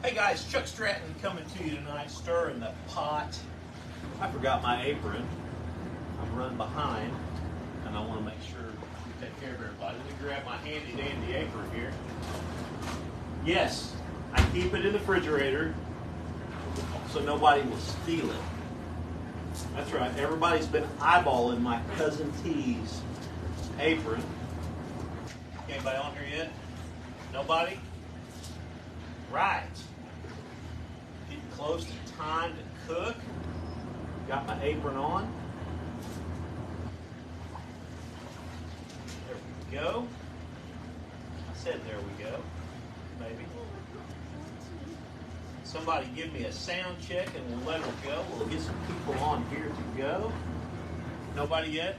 Hey guys, Chuck Stratton coming to you tonight, stirring the pot. I forgot my apron. I'm running behind, and I want to make sure we take care of everybody. Let me grab my handy dandy apron here. Yes, I keep it in the refrigerator so nobody will steal it. That's right, everybody's been eyeballing my Cousin T's apron. Anybody on here yet? Nobody? Right. Getting close to time to cook. Got my apron on. There we go. I said there we go. Maybe. Somebody give me a sound check and we'll let her go. We'll get some people on here to go. Nobody yet?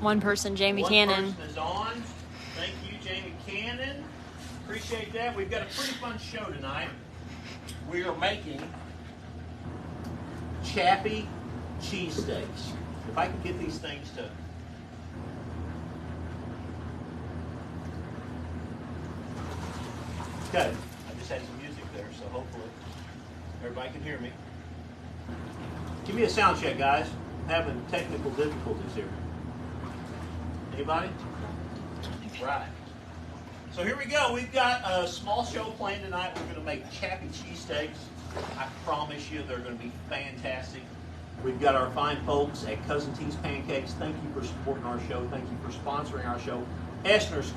One person, Jamie Cannon. One person is on. Thank you, Jamie Cannon. Appreciate that. We've got a pretty fun show tonight. We are making Philly Cheesesteaks. If I can get these things to... Okay. I just had some music there, so hopefully everybody can hear me. Give me a sound check, guys. I'm having technical difficulties here. Anybody? Right. So here we go. We've got a small show planned tonight. We're going to make Philly Cheesesteaks. I promise you they're going to be fantastic. We've got our fine folks at Cousin T's Pancakes. Thank you for supporting our show. Thank you for sponsoring our show. Eschner's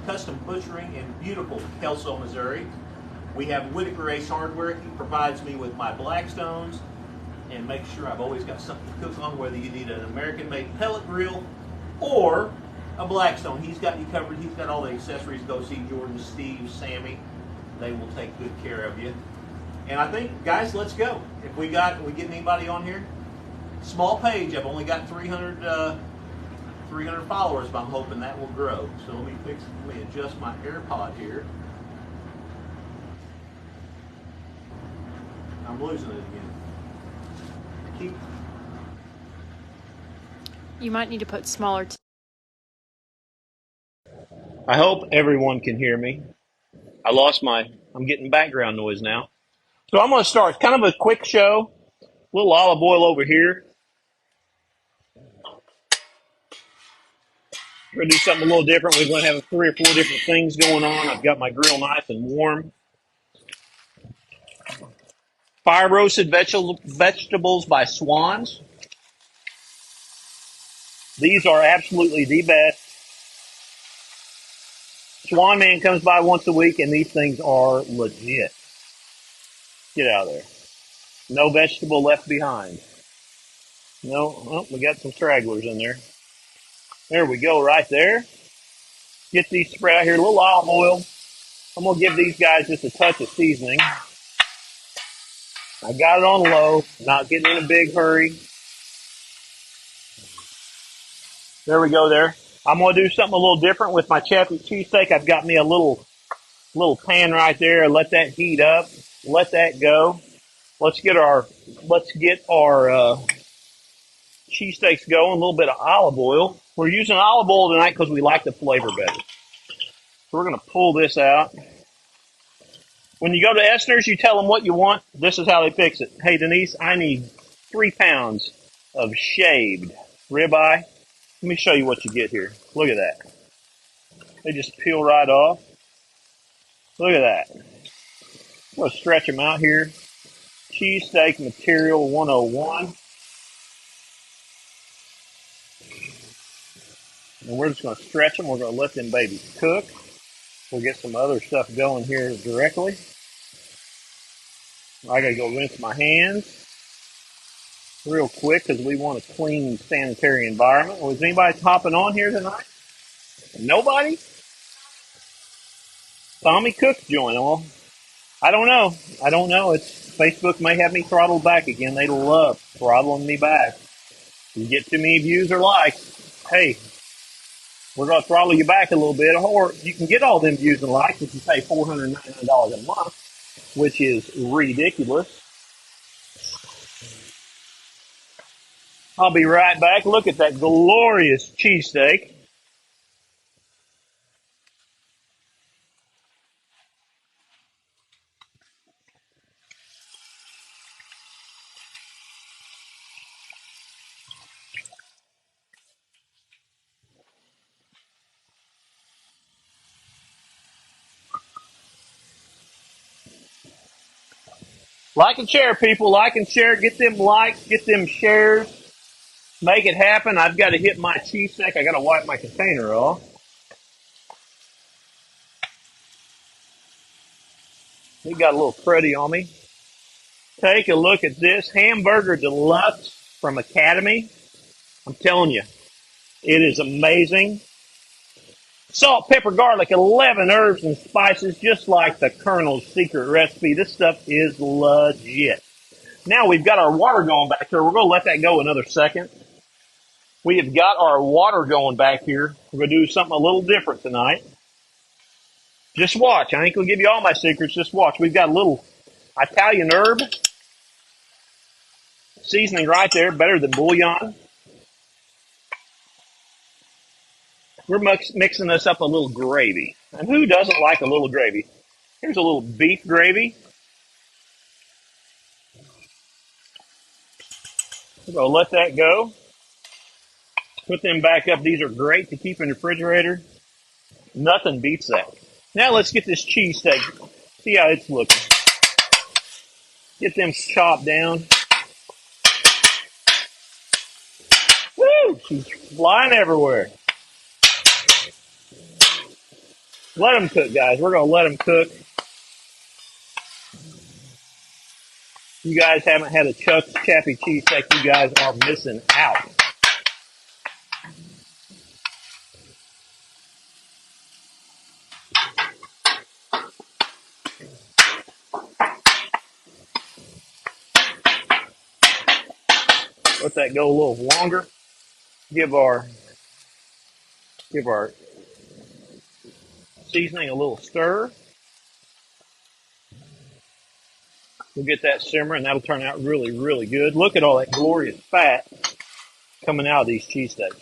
Custom Butchering in beautiful Kelso, Missouri. We have Whitaker Ace Hardware. He provides me with my Blackstones and makes sure I've always got something to cook on, whether you need an American-made pellet grill or a Blackstone. He's got you covered. He's got all the accessories. Go see Jordan, Steve, Sammy. They will take good care of you. And I think, guys, let's go. If we get anybody on here, small page. I've only got 300 followers, but I'm hoping that will grow. So let me adjust my AirPod here. I'm losing it again. You might need to put smaller. I hope everyone can hear me. I'm getting background noise now. So I'm going to start kind of a quick show. A little olive oil over here. We're going to do something a little different. We're going to have 3 or 4 different things going on. I've got my grill nice and warm. Fire roasted vegetables by Swans. These are absolutely the best. Swan Man comes by once a week, and these things are legit. Get out of there. No vegetable left behind. No, oh, we got some stragglers in there. There we go, right there. Get these spread out here. A little olive oil. I'm going to give these guys just a touch of seasoning. I got it on low, not getting in a big hurry. There we go there. I'm going to do something a little different with my Philly cheesesteak. I've got me a little pan right there. Let that heat up. Let that go. Let's get our cheesesteaks going. A little bit of olive oil. We're using olive oil tonight because we like the flavor better. So we're going to pull this out. When you go to Eschner's, you tell them what you want. This is how they fix it. Hey, Denise, I need 3 pounds of shaved ribeye. Let me show you what you get here. Look at that. They just peel right off. Look at that. I'm going to stretch them out here. Cheesesteak Material 101. And we're just going to stretch them. We're going to let them babies cook. We'll get some other stuff going here directly. I got to go rinse my hands real quick because we want a clean, sanitary environment. Was anybody hopping on here tonight? Nobody? Tommy Cook joined. Well, I don't know. It's Facebook may have me throttled back again. They love throttling me back. You get too many views or likes, hey, we're going to throttle you back a little bit. Or you can get all them views and likes if you pay $499 a month, which is ridiculous. I'll be right back. Look at that glorious cheesesteak. Like and share, people. Like and share. Get them likes. Get them shares. Make it happen. I've got to hit my cheesesteak. I got to wipe my container off. He got a little cruddy on me. Take a look at this hamburger deluxe from Academy. I'm telling you, it is amazing. Salt, pepper, garlic, 11 herbs and spices, just like the Colonel's secret recipe. This stuff is legit. Now we've got our water going back here. We're going to let that go another second. We have got our water going back here. We're going to do something a little different tonight. Just watch. I ain't going to give you all my secrets. Just watch. We've got a little Italian herb seasoning right there, better than bouillon. We're mixing this up a little gravy. And who doesn't like a little gravy? Here's a little beef gravy. We're going to let that go. Put them back up. These are great to keep in the refrigerator. Nothing beats that. Now let's get this cheesesteak. See how it's looking. Get them chopped down. Woo! She's flying everywhere. Let them cook, guys. We're going to let them cook. You guys haven't had a Chuck's Chappy cheesesteak. You guys are missing out. Let that go a little longer. Give our seasoning a little stir. We'll get that simmering, and that'll turn out really, really good. Look at all that glorious fat coming out of these cheesesteaks.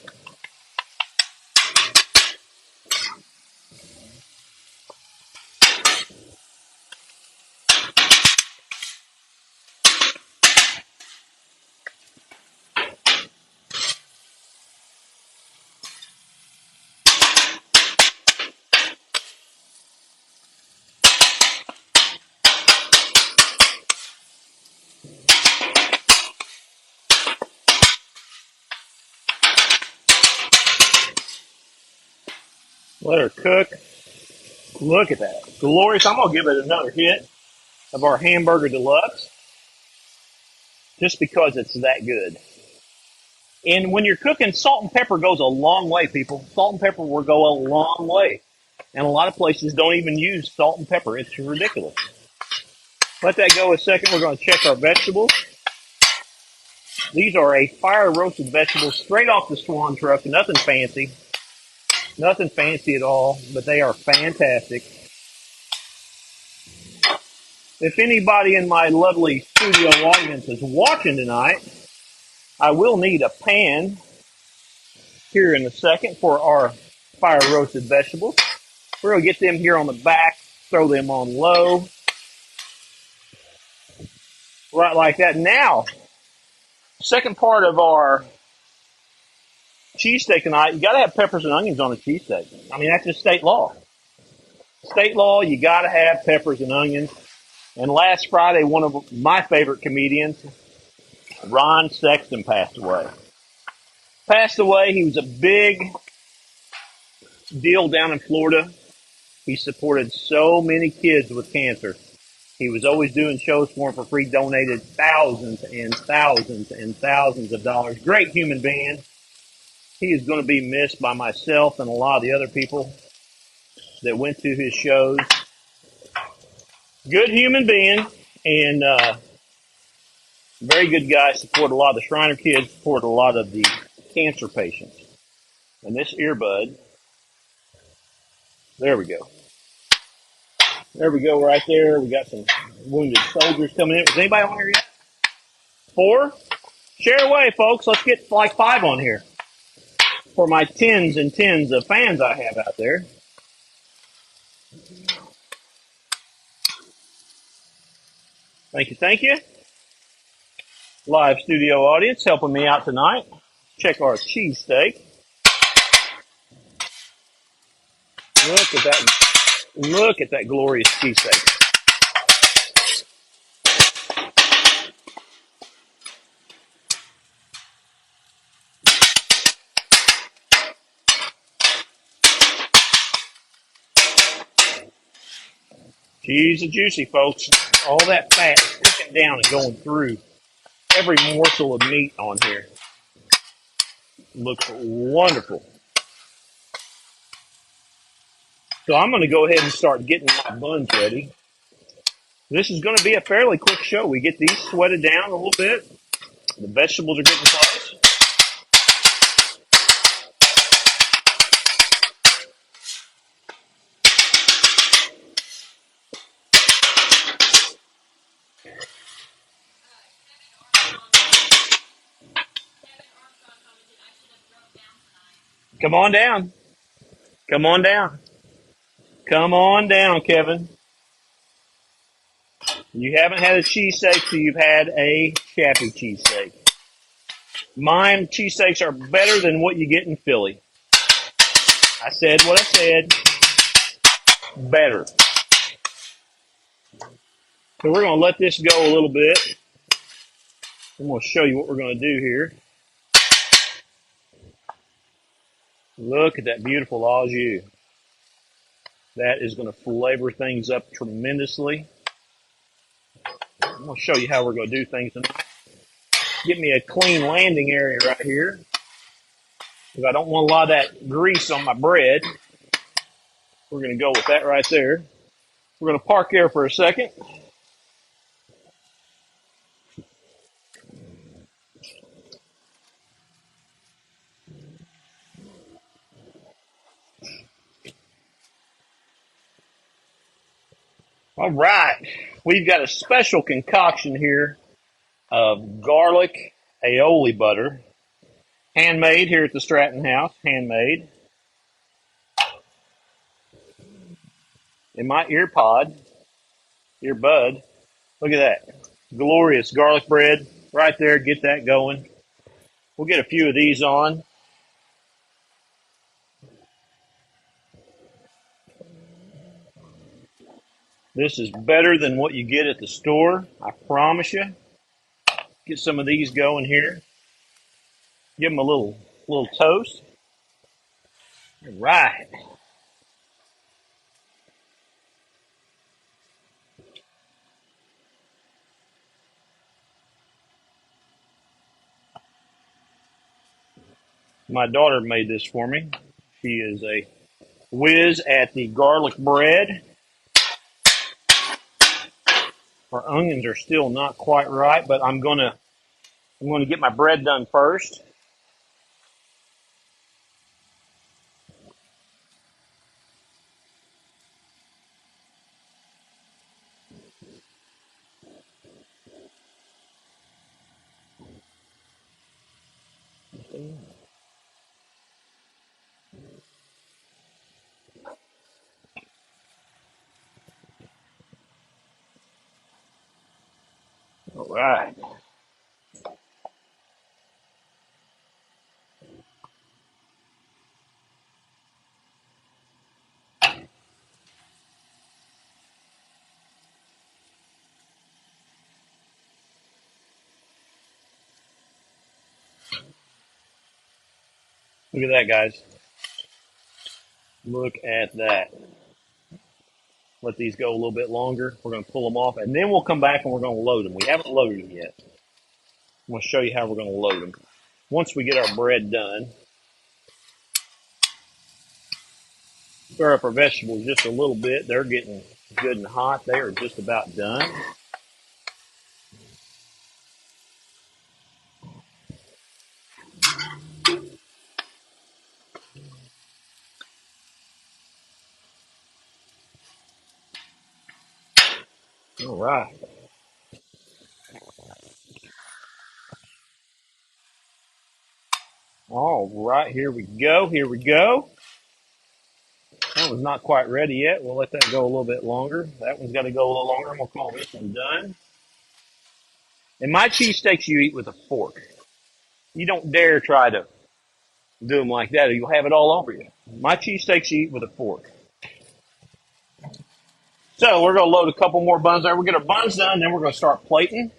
Let her cook. Look at that. Glorious. I'm going to give it another hit of our hamburger deluxe just because it's that good. And when you're cooking, salt and pepper goes a long way, people. Salt and pepper will go a long way. And a lot of places don't even use salt and pepper. It's ridiculous. Let that go a second. We're going to check our vegetables. These are a fire-roasted vegetables straight off the Swan truck. Nothing fancy. Nothing fancy at all, but they are fantastic. If anybody in my lovely studio audience is watching tonight, I will need a pan here in a second for our fire-roasted vegetables. We're going to get them here on the back, throw them on low. Right like that. Now, second part of our cheesesteak tonight, you got to have peppers and onions on a cheesesteak. I mean, that's just state law. State law, you got to have peppers and onions. And last Friday, one of my favorite comedians, Ron Sexton, passed away. He was a big deal down in Florida. He supported so many kids with cancer. He was always doing shows for them for free, donated thousands and thousands and thousands of dollars. Great human being. He is going to be missed by myself and a lot of the other people that went to his shows. Good human being and very good guy. Supported a lot of the Shriner kids, supported a lot of the cancer patients. And this earbud, there we go. There we go right there. We got some wounded soldiers coming in. Is anybody on here yet? 4? Share away, folks. Let's get like 5 on here. For my tens and tens of fans I have out there. Thank you, thank you. Live studio audience helping me out tonight. Check our cheesesteak. Look at that glorious cheesesteak. Cheese is juicy, folks. All that fat is cooking down and going through every morsel of meat on here. Looks wonderful. So I'm going to go ahead and start getting my buns ready. This is going to be a fairly quick show. We get these sweated down a little bit. The vegetables are getting close. Come on down. Come on down. Come on down, Kevin. You haven't had a cheesesteak, so you've had a Chappie cheesesteak. Mine cheesesteaks are better than what you get in Philly. I said what I said. Better. So we're going to let this go a little bit. I'm going to show you what we're going to do here. Look at that beautiful au jus. That is going to flavor things up tremendously. I'm going to show you how we're going to do things tonight. Get me a clean landing area right here, because I don't want a lot of that grease on my bread. We're going to go with that right there. We're going to park there for a second. All right. We've got a special concoction here of garlic aioli butter. Handmade here at the Stratton House. Handmade. In my earbud. Look at that. Glorious garlic bread right there. Get that going. We'll get a few of these on. This is better than what you get at the store. I promise you. Get some of these going here. Give them a little toast. All right. My daughter made this for me. She is a whiz at the garlic bread. Our onions are still not quite right, but I'm going to get my bread done first. All right. Look at that, guys. Look at that. Let these go a little bit longer. We're going to pull them off, and then we'll come back and we're going to load them. We haven't loaded them yet. I'm going to show you how we're going to load them. Once we get our bread done, stir up our vegetables just a little bit. They're getting good and hot. They are just about done. All right. All right, here we go. Here we go. That one's not quite ready yet. We'll let that go a little bit longer. That one's got to go a little longer. I'm going to call this one done. And my cheesesteaks you eat with a fork. You don't dare try to do them like that or you'll have it all over you. My cheesesteaks you eat with a fork. So we're going to load a couple more buns there. We'll get our buns done, then we're going to start plating.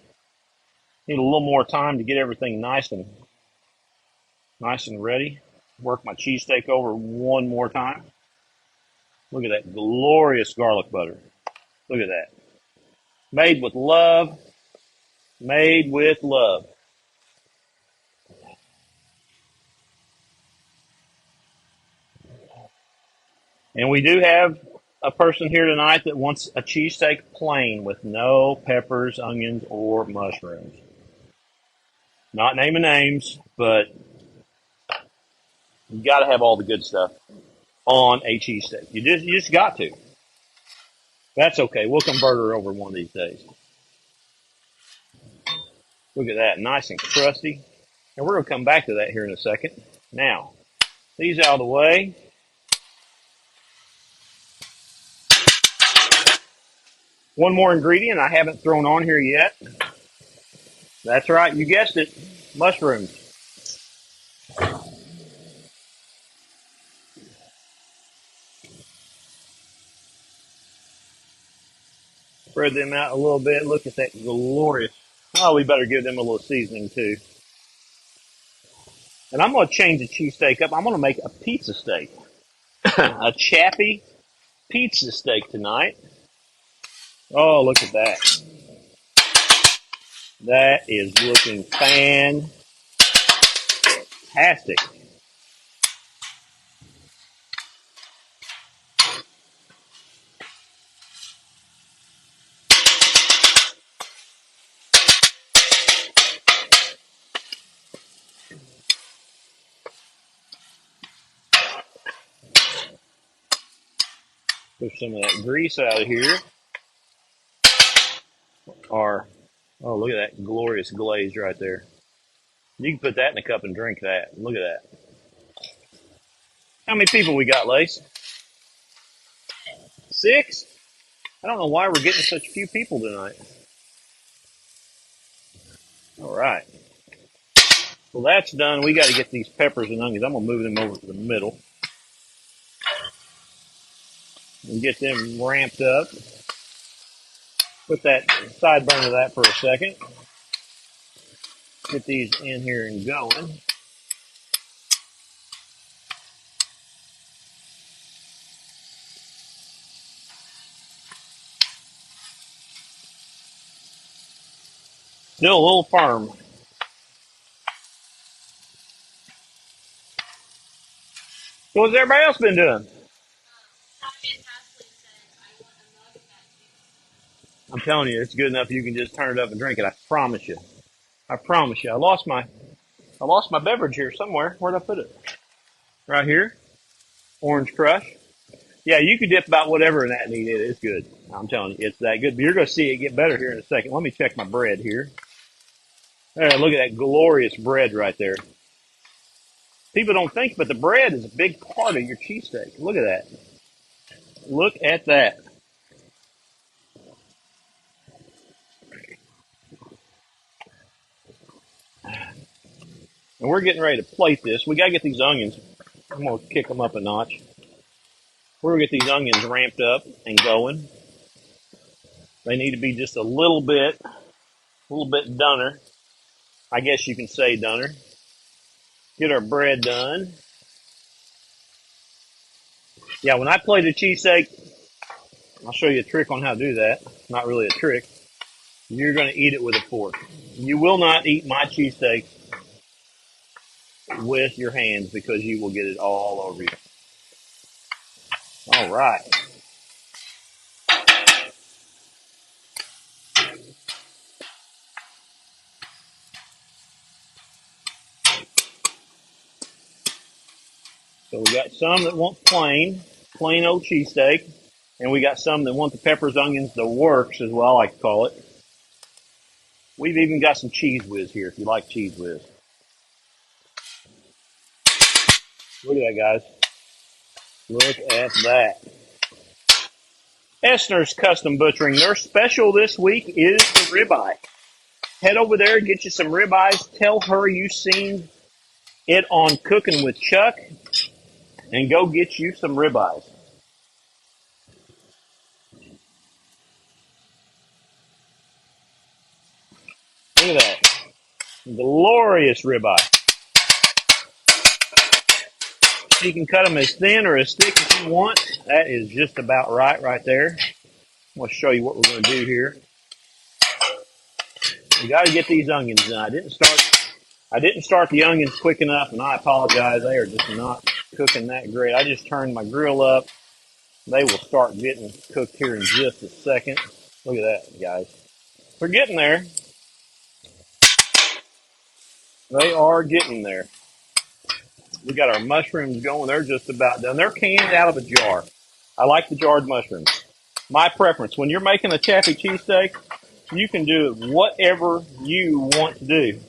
Need a little more time to get everything nice and ready. Work my cheesesteak over one more time. Look at that glorious garlic butter. Look at that. Made with love. Made with love. And we do have a person here tonight that wants a cheesesteak plain with no peppers, onions, or mushrooms. Not naming names, but you got to have all the good stuff on a cheesesteak. You just got to. That's okay. We'll convert her over one of these days. Look at that, nice and crusty. And we're going to come back to that here in a second. Now, these out of the way. One more ingredient I haven't thrown on here yet. That's right, you guessed it, mushrooms. Spread them out a little bit. Look at that glorious. Oh, we better give them a little seasoning too. And I'm going to change the cheesesteak up. I'm going to make a pizza steak. A chappy pizza steak tonight. Oh, look at that. That is looking fantastic. Push some of that grease out of here. Oh, look at that glorious glaze right there. You can put that in a cup and drink that. Look at that. How many people we got, Lace? 6? I don't know why we're getting such few people tonight. All right. Well, that's done. We got to get these peppers and onions. I'm going to move them over to the middle and get them ramped up. Put that side burner of that for a second. Get these in here and going. Still a little firm. So what's everybody else been doing? I'm telling you, it's good enough you can just turn it up and drink it. I promise you. I promise you. I lost my beverage here somewhere. Where'd I put it? Right here. Orange Crush. Yeah, you could dip about whatever in that and eat it. It's good. I'm telling you, it's that good. But you're going to see it get better here in a second. Let me check my bread here. There, look at that glorious bread right there. People don't think, but the bread is a big part of your cheesesteak. Look at that. Look at that. And we're getting ready to plate this. We got to get these onions. I'm going to kick them up a notch. We're going to get these onions ramped up and going. They need to be just a little bit doner. I guess you can say doner. Get our bread done. Yeah, when I plate a cheesesteak, I'll show you a trick on how to do that. Not really a trick. You're going to eat it with a fork. You will not eat my cheesesteak with your hands because you will get it all over you. All right. So we got some that want plain old cheesesteak, and we got some that want the peppers, onions, the works, as well I like to call it. We've even got some cheese whiz here if you like cheese whiz. Look at that, guys. Look at that. Essner's Custom Butchering. Their special this week is the ribeye. Head over there, get you some ribeyes. Tell her you seen it on Cooking with Chuck, and go get you some ribeyes. Look at that. Glorious ribeye. You can cut them as thin or as thick as you want. That is just about right there. want to show you what we're going to do here. We got to get these onions in. I didn't start the onions quick enough, and I apologize. They are just not cooking that great. I just turned my grill up. They will start getting cooked here in just a second. Look at that, guys. They're getting there. They are getting there. We got our mushrooms going. They're just about done. They're canned out of a jar. I like the jarred mushrooms. My preference. When you're making a Philly cheesesteak, you can do whatever you want to do.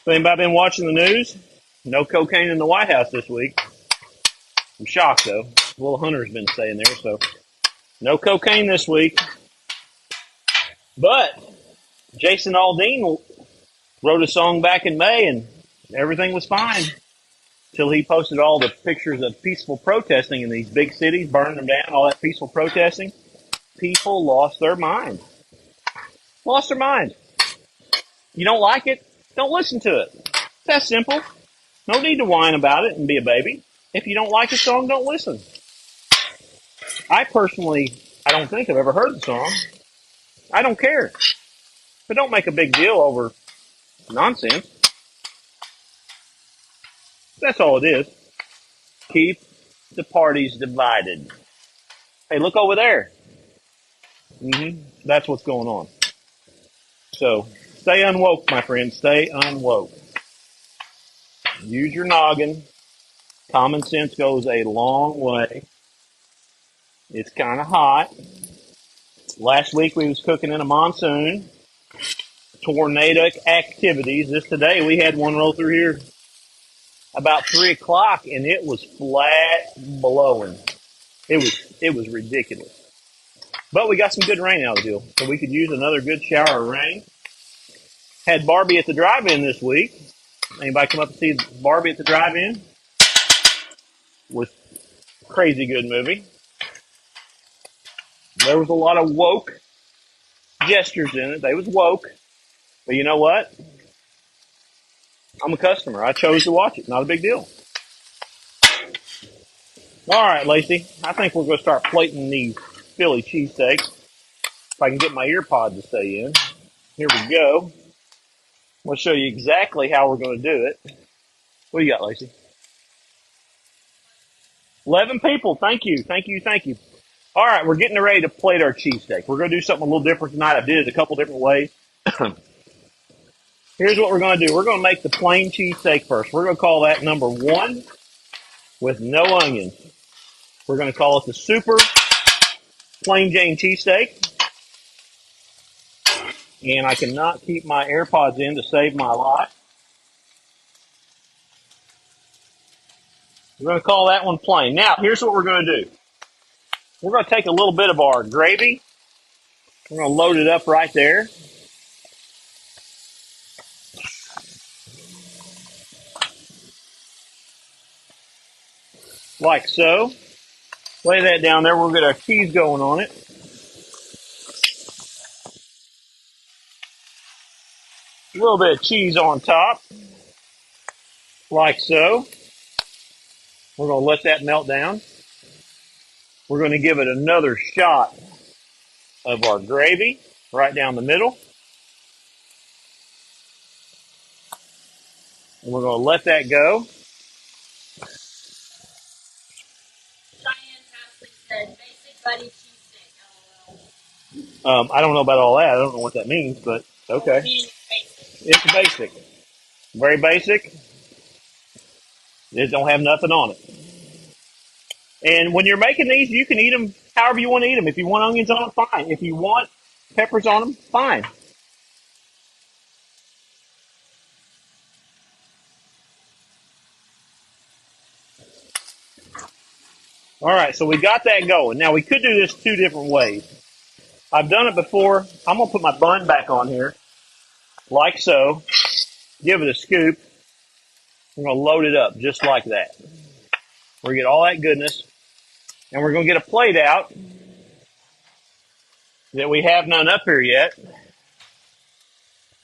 So anybody been watching the news? No cocaine in the White House this week. I'm shocked, though. Little Hunter's been staying there, so no cocaine this week. But Jason Aldean wrote a song back in May, and everything was fine till he posted all the pictures of peaceful protesting in these big cities, burning them down, all that peaceful protesting. People lost their mind. Lost their mind. You don't like it? Don't listen to it. It's that simple. No need to whine about it and be a baby. If you don't like a song, don't listen. I don't think I've ever heard the song. I don't care. But don't make a big deal over nonsense. That's all it is. Keep the parties divided. Hey, look over there. That's what's going on. So stay unwoke, my friends. Stay unwoke. Use your noggin. Common sense goes a long way. It's kind of hot. Last week we was cooking in a monsoon. Tornadic activities. Today we had one roll through here about 3 o'clock, and it was flat blowing. It was ridiculous. But we got some good rain out of the deal, so we could use another good shower of rain. Had Barbie at the drive-in this week. Anybody come up and see Barbie at the drive-in? Was a crazy good movie. There was a lot of woke gestures in it. They was woke. But you know what? I'm a customer. I chose to watch it. Not a big deal. All right, Lacey. I think we're going to start plating these Philly cheesesteaks. If I can get my ear pod to stay in. Here we go. We'll show you exactly how we're going to do it. What do you got, Lacey? 11 people. Thank you. Thank you. Thank you. All right, we're getting ready to plate our cheesesteak. We're going to do something a little different tonight. I did it a couple different ways. Here's what we're going to do. We're going to make the plain cheesesteak first. We're going to call that number 1 with no onions. We're going to call it the super plain Jane cheesesteak. And I cannot keep my AirPods in to save my life. We're going to call that one plain. Now, here's what we're going to do. We're going to take a little bit of our gravy. We're going to load it up right there. Like so. Lay that down there. We'll get our cheese going on it. A little bit of cheese on top. Like so. We're going to let that melt down. We're going to give it another shot of our gravy right down the middle. And we're going to let that go. I don't know about all that. I don't know what that means, but okay. It's basic. Very basic. It don't have nothing on it. And when you're making these, you can eat them however you want to eat them. If you want onions on them, fine. If you want peppers on them, fine. All right, so we got that going. Now, we could do this 2 different ways. I've done it before. I'm going to put my bun back on here, like so. Give it a scoop. We're going to load it up just like that. We're going to get all that goodness. And we're going to get a plate out that we have none up here yet.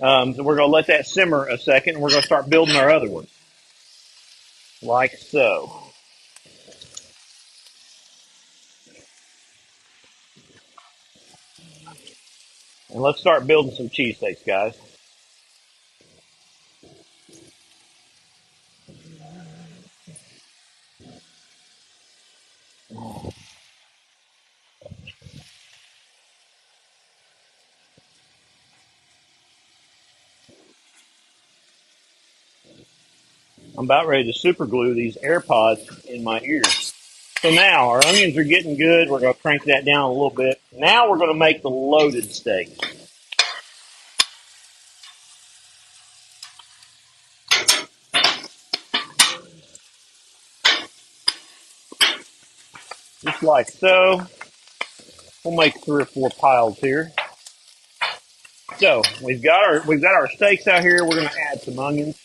So we're going to let that simmer a second, and we're going to start building our other ones. Like so. And let's start building some cheesesteaks, guys. I'm about ready to super glue these AirPods in my ears. So now our onions are getting good. We're going to crank that down a little bit. Now we're going to make the loaded steak. Just like so. We'll make 3 or 4 piles here. So we've got our steaks out here. We're going to add some onions.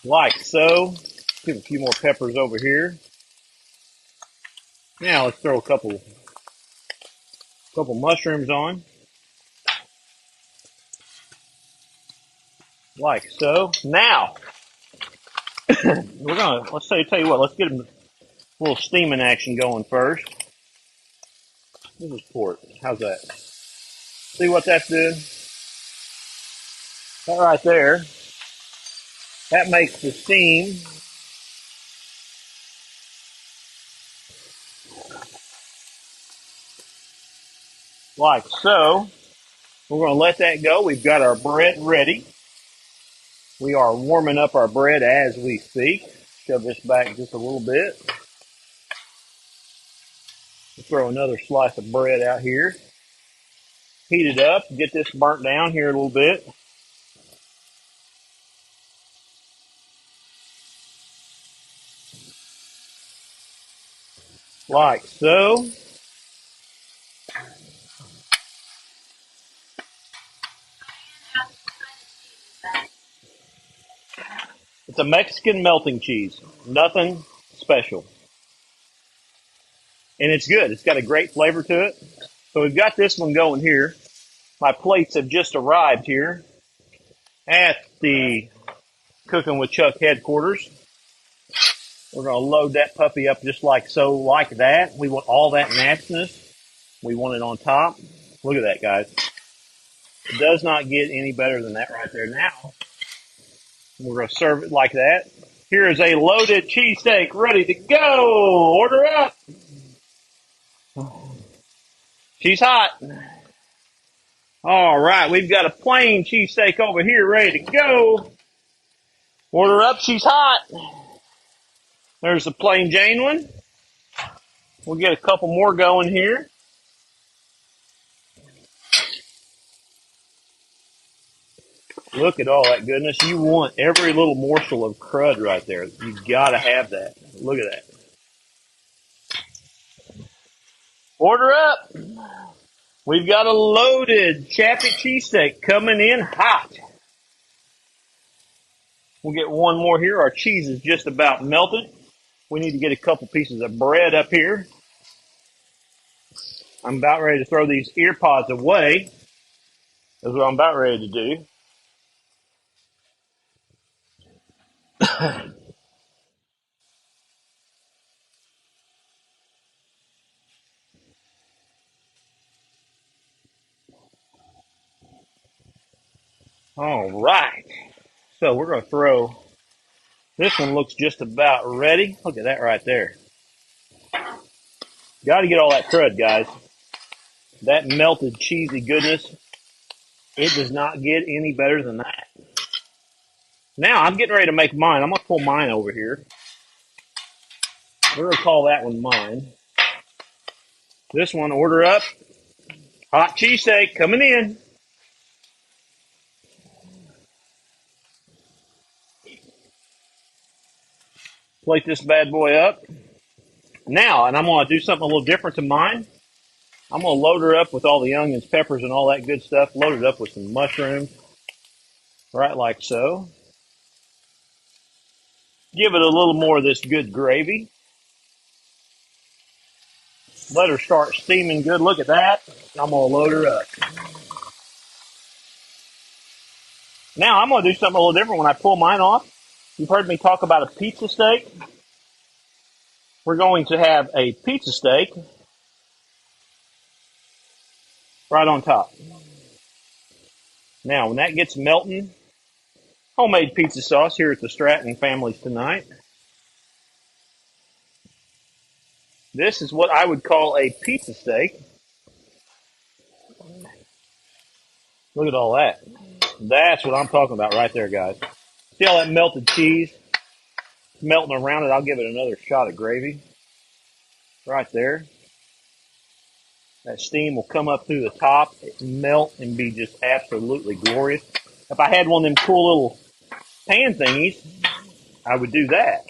Like so. Give a few more peppers over here. Now let's throw a couple mushrooms on. Like so. Now let's tell you what, let's get a little steaming action going first. This is pork. How's that? See what that's doing? That right there. That makes the steam. Like so. We're going to let that go. We've got our bread ready. We are warming up our bread as we speak. Shove this back just a little bit. We'll throw another slice of bread out here. Heat it up. Get this burnt down here a little bit. Like so. It's a Mexican melting cheese. Nothing special. And it's good. It's got a great flavor to it. So we've got this one going here. My plates have just arrived here at the Cooking with Chuck headquarters. We're going to load that puppy up just like so, like that. We want all that nastiness. We want it on top. Look at that, guys. It does not get any better than that right there. Now, we're going to serve it like that. Here is a loaded cheesesteak ready to go. Order up. She's hot. All right, we've got a plain cheesesteak over here ready to go. Order up. She's hot. There's the plain Jane one. We'll get a couple more going here. Look at all that goodness. You want every little morsel of crud right there. You gotta have that. Look at that. Order up. We've got a loaded Chappy cheesesteak coming in hot. We'll get one more here. Our cheese is just about melted. We need to get a couple pieces of bread up here. I'm about ready to throw these ear pods away. That's what I'm about ready to do. All right. So we're going to throw, this one looks just about ready. Look at that right there. Got to get all that crud, guys. That melted cheesy goodness. It does not get any better than that. Now I'm getting ready to make mine. I'm going to pull mine over here. We're going to call that one mine. This one, order up. Hot cheesesteak coming in. Plate this bad boy up. Now, and I'm going to do something a little different to mine. I'm going to load her up with all the onions, peppers, and all that good stuff. Load it up with some mushrooms. Right like so. Give it a little more of this good gravy. Let her start steaming good. Look at that. I'm going to load her up. Now, I'm going to do something a little different when I pull mine off. You've heard me talk about a pizza steak. We're going to have a pizza steak right on top. Now, when that gets melting, homemade pizza sauce here at the Stratton Families Tonight. This is what I would call a pizza steak. Look at all that. That's what I'm talking about right there, guys. See all that melted cheese? It's melting around it. I'll give it another shot of gravy. Right there. That steam will come up through the top, melt, and be just absolutely glorious. If I had one of them cool little pan thingies, I would do that.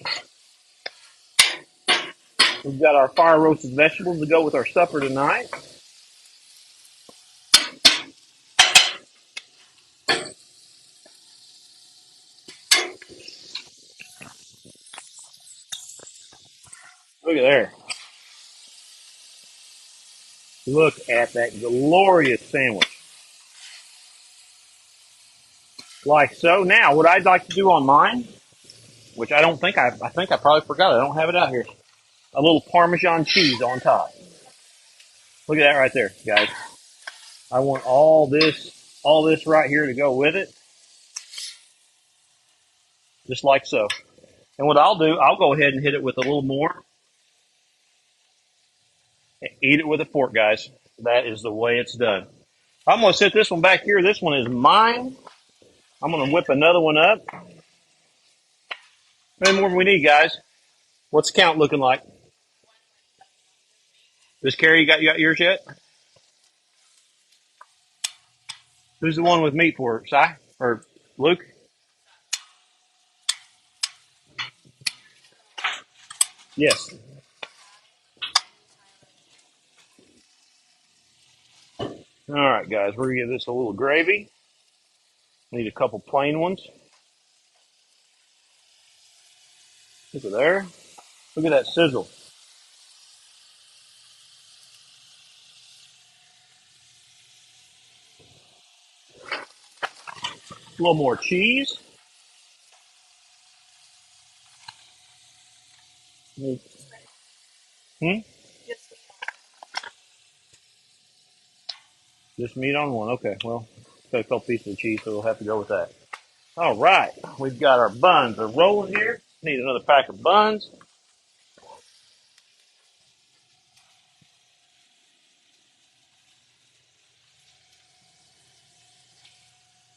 We've got our fire roasted vegetables to go with our supper tonight. Look at there. Look at that glorious sandwich. Like so. Now, what I'd like to do on mine, which I think I probably forgot. I don't have it out here. A little Parmesan cheese on top. Look at that right there, guys. I want all this right here to go with it. Just like so. And what I'll do, I'll go ahead and hit it with a little more. Eat it with a fork, guys. That is the way it's done. I'm going to set this one back here. This one is mine. I'm going to whip another one up. How many more do we need, guys? What's the count looking like? Miss Carrie, you got yours yet? Who's the one with meat for it? Si? Or Luke? Yes. All right, guys. We're going to give this a little gravy. Need a couple plain ones. Look at there. Look at that sizzle. A little more cheese. Hmm? Just meat on one. Okay, well, got a couple pieces of cheese, so we'll have to go with that. All right, we've got our buns are rolling here. Need another pack of buns.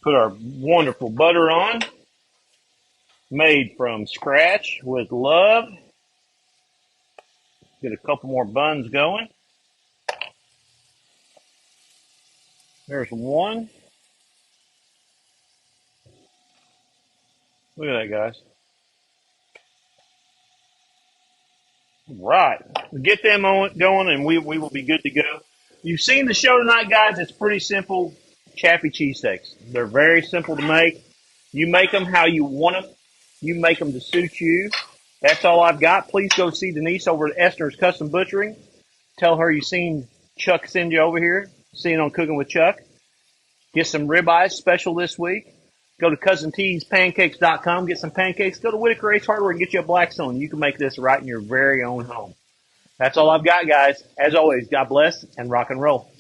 Put our wonderful butter on. Made from scratch with love. Get a couple more buns going. There's one. Look at that, guys. Right. Get them on going, and we will be good to go. You've seen the show tonight, guys. It's pretty simple. Chaffee cheesesteaks. They're very simple to make. You make them how you want them. You make them to suit you. That's all I've got. Please go see Denise over at Esther's Custom Butchering. Tell her you've seen Chuck send you over here. Seeing on Cooking with Chuck. Get some ribeyes special this week. Go to CousinTeasPancakes.com. Get some pancakes. Go to Whitaker Ace Hardware and get you a Blackstone. You can make this right in your very own home. That's all I've got, guys. As always, God bless and rock and roll.